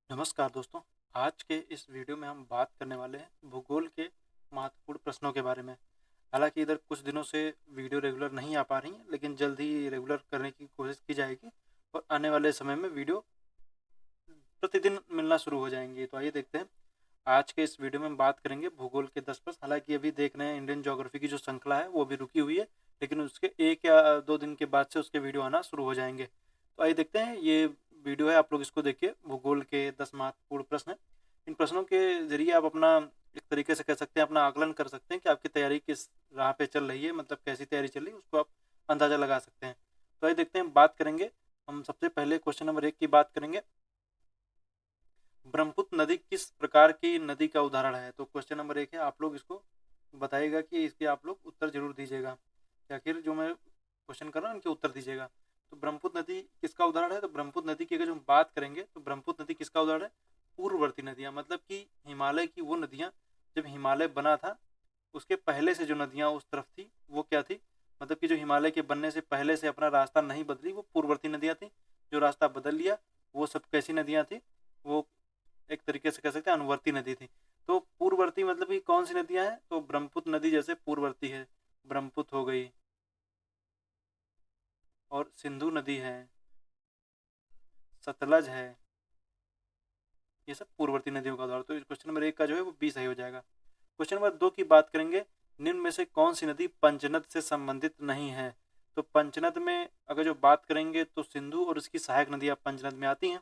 नमस्कार दोस्तों। आज के इस वीडियो में हम बात करने वाले हैं भूगोल के महत्वपूर्ण प्रश्नों के बारे में। हालांकि इधर कुछ दिनों से वीडियो रेगुलर नहीं आ पा रही हैं, लेकिन जल्द ही रेगुलर करने की कोशिश की जाएगी और आने वाले समय में वीडियो प्रतिदिन मिलना शुरू हो जाएंगी। तो आइए देखते हैं, आज के इस वीडियो में हम बात करेंगे भूगोल के 10 प्रश्न। हालांकि अभी देख रहे हैं इंडियन ज्योग्राफी की जो श्रृंखला है वो भी रुकी हुई है, लेकिन उसके 1 या 2 दिन के बाद से उसके वीडियो आना शुरू हो जाएंगे। तो आइए देखते हैं, ये वीडियो है, आप लोग इसको देखिए। भूगोल के 10 महत्वपूर्ण प्रश्न हैं। इन प्रश्नों के जरिए आप अपना एक तरीके से कह सकते हैं, अपना आकलन कर सकते हैं कि आपकी तैयारी किस राह पे चल रही है, मतलब कैसी तैयारी चल रही है उसको आप अंदाज़ा लगा सकते हैं। तो आइए देखते हैं, बात करेंगे हम सबसे पहले क्वेश्चन नंबर 1 की बात करेंगे। ब्रह्मपुत्र नदी किस प्रकार की नदी का उदाहरण है? तो क्वेश्चन नंबर 1 है, आप लोग इसको बताइएगा कि इसके आप लोग उत्तर जरूर दीजिएगा। आखिर जो मैं क्वेश्चन कर रहा हूँ इनके उत्तर दीजिएगा। तो ब्रह्मपुत्र नदी किसका उदाहरण है? तो ब्रह्मपुत्र नदी की अगर हम बात करेंगे तो ब्रह्मपुत्र नदी किसका उदाहरण है? पूर्ववर्ती नदियाँ, मतलब कि हिमालय की वो नदियाँ, जब हिमालय बना था उसके पहले से जो नदियाँ उस तरफ थी वो क्या थी, मतलब कि जो हिमालय के बनने से पहले से अपना रास्ता नहीं बदली वो पूर्ववर्ती नदियाँ थी। जो रास्ता बदल लिया वो सब कैसी नदियाँ थी? वो एक तरीके से कह सकते हैं अनुवर्ती नदी थी। तो पूर्ववर्ती मतलब कि कौन सी नदियां हैं? तो ब्रह्मपुत्र नदी जैसे पूर्ववर्ती है, ब्रह्मपुत्र हो गई, और सिंधु नदी है, सतलज है, ये सब पूर्ववर्ती नदियों का उदाहरण। तो क्वेश्चन नंबर 1 का जो है वो बी सही हो जाएगा। क्वेश्चन नंबर 2 की बात करेंगे, निम्न में से कौन सी नदी पंचनद से संबंधित नहीं है? तो पंचनद में अगर जो बात करेंगे तो सिंधु और उसकी सहायक नदियां पंचनद में आती हैं।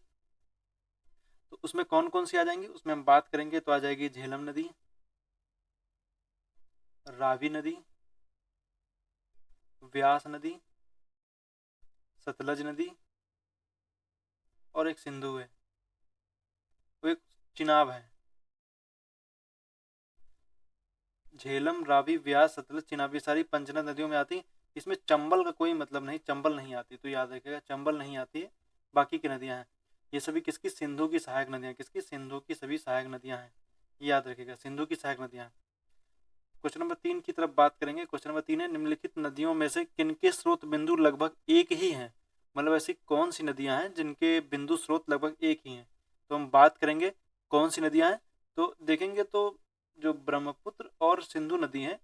तो उसमें कौन कौन सी आ जाएंगी? उसमें हम बात करेंगे तो आ जाएगी झेलम नदी, रावी नदी, व्यास नदी, सतलज नदी, और एक सिंधु है, वो एक चिनाब है। झेलम, रावी, व्यास, सतलज, चिनाब ये सारी पंचनद नदियों में आती हैं। इसमें चंबल का कोई मतलब नहीं, चंबल नहीं आती, तो याद रखिएगा चंबल नहीं आती है। बाकी की नदियां हैं, ये सभी किसकी? सिंधु की सहायक नदियां। किसकी? सिंधु की सभी सहायक नदियां हैं, ये याद रखिएगा, सिंधु की सहायक नदियां हैं। क्वेश्चन नंबर 3 की तरफ बात करेंगे। क्वेश्चन नंबर 3 है, निम्नलिखित नदियों में से किनके स्रोत बिंदु लगभग एक ही हैं? मतलब ऐसी कौन सी नदियां हैं जिनके बिंदु स्रोत लगभग एक ही हैं? तो हम बात करेंगे कौन सी नदियां हैं। तो देखेंगे तो जो ब्रह्मपुत्र और सिंधु नदी हैं,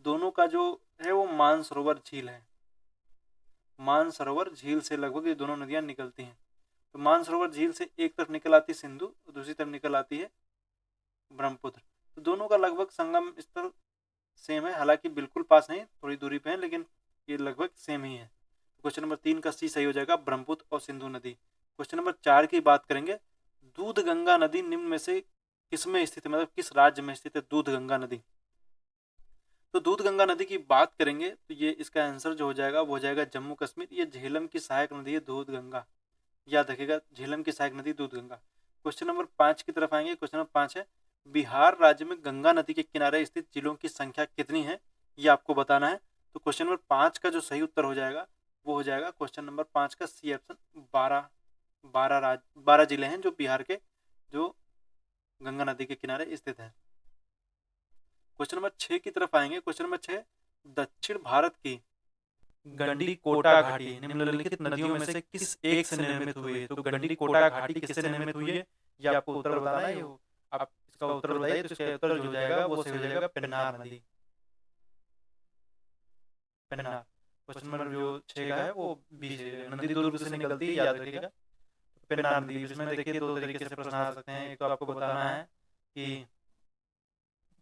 दोनों का जो है वो मानसरोवर झील है। मानसरोवर झील से लगभग ये दोनों नदियां निकलती हैं। तो मानसरोवर झील से एक तरफ निकल आती सिंधु, दूसरी तरफ निकल आती है ब्रह्मपुत्र। तो दोनों का लगभग संगम स्थल सेम है, हालांकि बिल्कुल पास नहीं, थोड़ी दूरी पे है, लेकिन ये लगभग सेम ही है। क्वेश्चन नंबर 3 का सी सही हो जाएगा, ब्रह्मपुत्र और सिंधु नदी। क्वेश्चन नंबर 4 की बात करेंगे, दूध गंगा नदी निम्न में से किस में स्थित है, मतलब किस राज्य में स्थित है दूध गंगा नदी? तो दूध गंगा नदी की बात करेंगे तो ये इसका आंसर जो हो जाएगा वो हो जाएगा जम्मू कश्मीर। ये झेलम की सहायक नदी है दूध गंगा, याद रखिएगा, झेलम की सहायक नदी दूध गंगा। क्वेश्चन नंबर 5 की तरफ आएंगे। क्वेश्चन नंबर 5 है, बिहार राज्य में गंगा नदी के किनारे स्थित जिलों की संख्या कितनी है, ये आपको बताना है। तो क्वेश्चन नंबर 5 का जो सही उत्तर हो जाएगा वो हो जाएगा क्वेश्चन नंबर 5 का सी ऑप्शन, 12। 12 जिले हैं जो बिहार के, जो गंगा नदी के किनारे स्थित हैं। क्वेश्चन नंबर 6 की तरफ आएंगे। क्वेश्चन नंबर 6, दक्षिण भारत की गंडी कोटा घाटी निम्नलिखित नदियों में से किस एक से निर्मित हुई है? तो गंडी कोटा घाटी किससे निर्मित हुई है, ये आपको उत्तर बताना है। आप इसका उत्तर बताइए, तो इसका उत्तर जो हो जाएगा वो सही हो जाएगा पेन्नार नदी, पेन्नार। क्वेश्चन नंबर जो 6 का है वो बी से, नदी दुर्ग से निकलती है, याद रखिएगा। पेन्नार नदी, इसमें देखिए दो तरीके से प्रश्न आ सकते हैं। एक तो आपको बताना है कि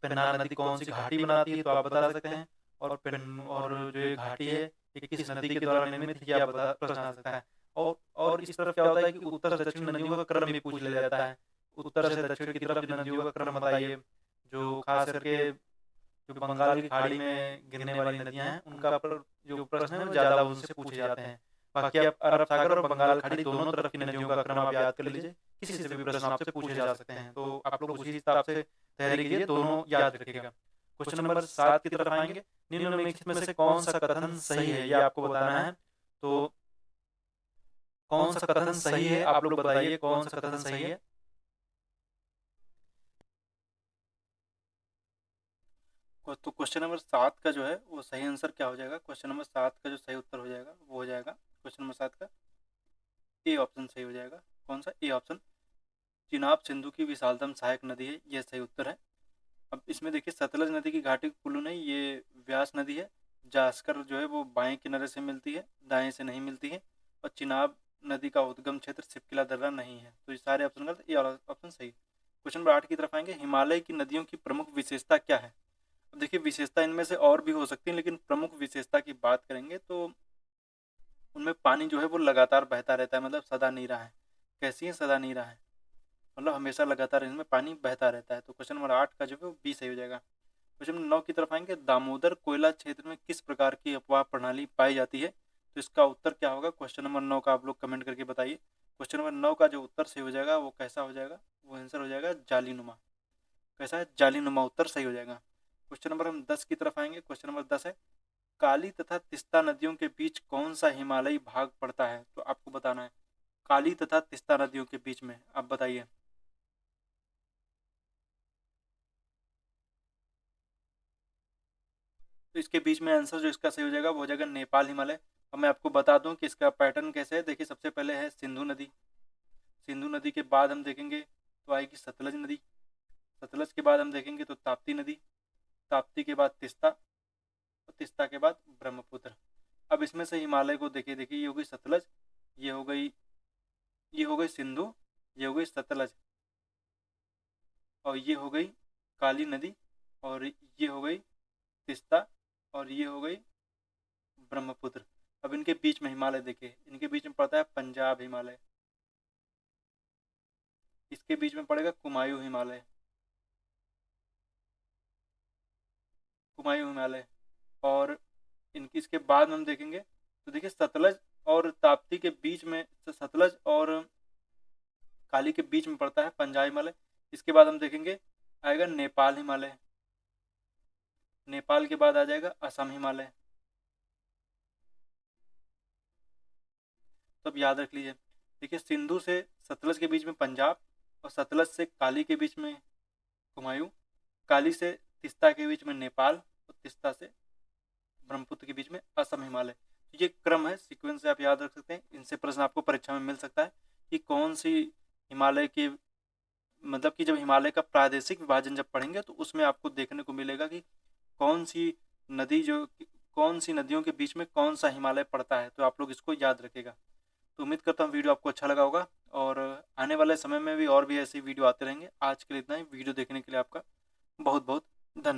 पेन्नार नदी कौन सी घाटी बनाती है, तो आप बता सकते हैं। और जो ये घाटी है ये किस नदी के द्वारा निर्मित है, ये आप बता, प्रश्न आ सकता है। और इस तरफ क्या होता है कि उत्तर से दक्षिण नदियों का क्रम भी पूछ लिया जाता है। उत्तर से दक्षिण की तरफ जो नदियों का क्रम बताइए, जो खास करके जो बंगाल की खाड़ी में गिरने वाली नदियां हैं उनका जो प्रश्न है वो ज्यादा उनसे पूछे जाते हैं। बाकी आप अरब सागर और बंगाल खाड़ी दोनों तरफ की नदियों का क्रम आप याद कर लीजिए, किसी से भी प्रश्न आपसे पूछे जा सकते हैं। तो आप लोग उसी हिसाब से तैयारी कीजिए, दोनों याद रखिएगा। क्वेश्चन नंबर 7 की तरफ आएंगे, निम्नलिखित में से कौन सा कथन सही है, ये आपको बताना है। तो कौन सा कथन सही है, आप लोग बताइए कौन सा कथन सही है। तो क्वेश्चन नंबर 7 का जो है वो सही आंसर क्या हो जाएगा? क्वेश्चन नंबर 7 का जो सही उत्तर हो जाएगा वो हो जाएगा क्वेश्चन नंबर 7 का ए ऑप्शन सही हो जाएगा। कौन सा? ए ऑप्शन, चिनाब सिंधु की विशालतम सहायक नदी है, यह सही उत्तर है। अब इसमें देखिए सतलज नदी की घाटी कुल्लू नहीं, ये व्यास नदी है। जास्कर जो है वो बाएं किनारे से मिलती है, दाएं से नहीं मिलती है। और चिनाब नदी का उद्गम क्षेत्र सिपकिला दर्रा नहीं है, तो ये सारे ऑप्शन गलत, ये वाला ऑप्शन सही। क्वेश्चन नंबर 8 की तरफ आएंगे, हिमालय की नदियों की प्रमुख विशेषता क्या है। अब देखिए विशेषता इनमें से और भी हो सकती है, लेकिन प्रमुख विशेषता की बात करेंगे तो उनमें पानी जो है वो लगातार बहता रहता है, मतलब सदा नीरा है। कैसी है, सदा नीरा है, मतलब हमेशा लगातार इनमें पानी बहता रहता है। तो क्वेश्चन नंबर 8 का जो है वो बी सही हो जाएगा। क्वेश्चन नंबर 9 की तरफ आएंगे, दामोदर कोयला क्षेत्र में किस प्रकार की अपवाह प्रणाली पाई जाती है। तो इसका उत्तर क्या होगा, क्वेश्चन नंबर 9 का आप लोग कमेंट करके बताइए। क्वेश्चन नंबर 9 का जो उत्तर सही हो जाएगा वो कैसा हो जाएगा, वो आंसर हो जाएगा जालीनुमा। कैसा है, जालीनुमा उत्तर सही हो जाएगा। क्वेश्चन नंबर हम 10 की तरफ आएंगे। क्वेश्चन नंबर 10 है, काली तथा तिस्ता नदियों के बीच कौन सा हिमालयी भाग पड़ता है। तो आपको बताना है काली तथा तिस्ता नदियों के बीच में, आप बताइए। तो इसके बीच में आंसर जो इसका सही हो जाएगा वो हो जाएगा नेपाल हिमालय। अब मैं आपको बता दूं कि इसका पैटर्न कैसे है। देखिए सबसे पहले है सिंधु नदी, सिंधु नदी के बाद हम देखेंगे तो आएगी सतलज नदी, सतलज के बाद हम देखेंगे तो ताप्ती नदी, ताप्ती के बाद तिस्ता, और तिस्ता के बाद ब्रह्मपुत्र। अब इसमें से हिमालय को देखिए, देखिए ये हो गई सतलज, ये हो गई, ये हो गई सिंधु, ये हो गई सतलज, और ये हो गई काली नदी, और ये हो गई तिस्ता, और ये हो गई ब्रह्मपुत्र। अब इनके बीच में हिमालय देखिए, इनके बीच में पड़ता है पंजाब हिमालय, इसके बीच में पड़ेगा कुमायूं हिमालय, कुमायूं हिमालय। और इनकी इसके बाद में हम देखेंगे तो देखिए सतलज और ताप्ती के बीच में, सतलज और काली के बीच में पड़ता है पंजाब हिमालय। इसके बाद हम देखेंगे आएगा नेपाल हिमालय, नेपाल के बाद आ जाएगा असम हिमालय। तब याद रख लीजिए, देखिए सिंधु से सतलज के बीच में पंजाब, और सतलज से काली के बीच में कुमायूं, काली से तिस्ता के बीच में नेपाल, और तिस्ता से ब्रह्मपुत्र के बीच में असम हिमालय। तो ये क्रम है, सीक्वेंस से आप याद रख सकते हैं। इनसे प्रश्न आपको परीक्षा में मिल सकता है कि कौन सी हिमालय की, मतलब कि जब हिमालय का प्रादेशिक विभाजन जब पढ़ेंगे तो उसमें आपको देखने को मिलेगा कि कौन सी नदी जो, कौन सी नदियों के बीच में कौन सा हिमालय पड़ता है। तो आप लोग इसको याद रखेगा। तो उम्मीद करता हूँ वीडियो आपको अच्छा लगा होगा, और आने वाले समय में भी और भी ऐसे वीडियो आते रहेंगे। आज के लिए इतना ही, वीडियो देखने के लिए आपका बहुत बहुत धन्यवाद।